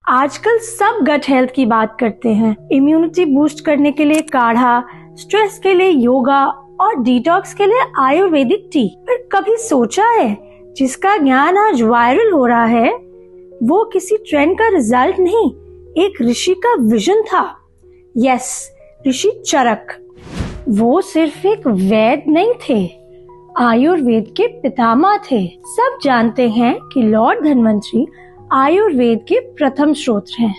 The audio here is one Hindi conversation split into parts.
आजकल सब गट हेल्थ की बात करते हैं। इम्यूनिटी बूस्ट करने के लिए काढ़ा, स्ट्रेस के लिए योगा और डिटॉक्स के लिए आयुर्वेदिक टी। पर कभी सोचा है जिसका ज्ञान आज वायरल हो रहा है वो किसी ट्रेंड का रिजल्ट नहीं, एक ऋषि का विजन था। यस, ऋषि चरक। वो सिर्फ एक वैद्य नहीं थे, आयुर्वेद के पितामह थे। सब जानते हैं कि लॉर्ड धन्वंतरी आयुर्वेद के प्रथम स्रोत हैं,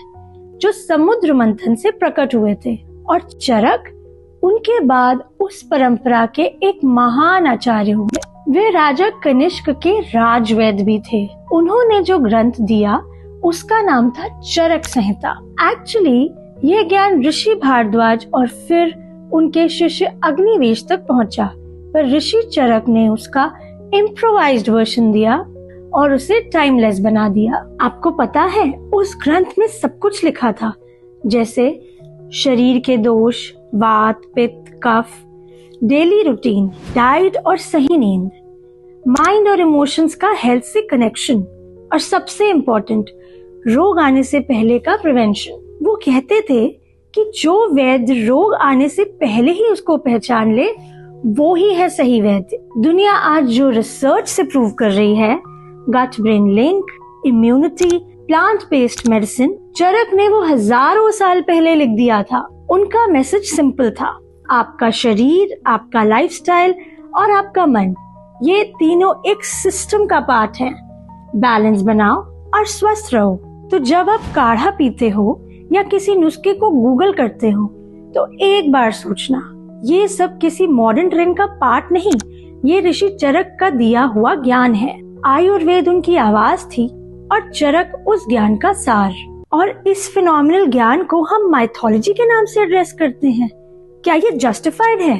जो समुद्र मंथन से प्रकट हुए थे। और चरक उनके बाद उस परंपरा के एक महान आचार्य हुए। वे राजा कनिष्क के राजवैद्य भी थे। उन्होंने जो ग्रंथ दिया उसका नाम था चरक संहिता। एक्चुअली ये ज्ञान ऋषि भारद्वाज और फिर उनके शिष्य अग्निवेश तक पहुंचा, पर ऋषि चरक ने उसका इम्प्रोवाइज्ड वर्जन दिया और उसे टाइमलेस बना दिया। आपको पता है उस ग्रंथ में सब कुछ लिखा था, जैसे शरीर के दोष, वात, पित्त, कफ, डेली रूटीन, डाइट और सही नींद, माइंड और इमोशंस का हेल्थ से कनेक्शन, और सबसे इम्पोर्टेंट रोग आने से पहले का प्रिवेंशन। वो कहते थे कि जो वैद्य रोग आने से पहले ही उसको पहचान ले वो ही है सही वैद्य। दुनिया आज जो रिसर्च से प्रूव कर रही है, gut brain link, immunity, plant based medicine, Charak ने वो हजारों साल पहले लिख दिया था। उनका मैसेज सिंपल था, आपका शरीर, आपका लाइफस्टाइल और आपका मन, ये तीनों एक सिस्टम का पार्ट है। बैलेंस बनाओ और स्वस्थ रहो। तो जब आप काढ़ा पीते हो या किसी नुस्खे को गूगल करते हो तो एक बार सोचना, ये सब किसी मॉडर्न ट्रेंड का पार्ट नहीं, ये ऋषि चरक का दिया हुआ ज्ञान है। आयुर्वेद उनकी आवाज थी और चरक उस ज्ञान का सार। और इस फिनोमिनल ज्ञान को हम माइथोलॉजी के नाम से एड्रेस करते हैं। क्या ये जस्टिफाइड है?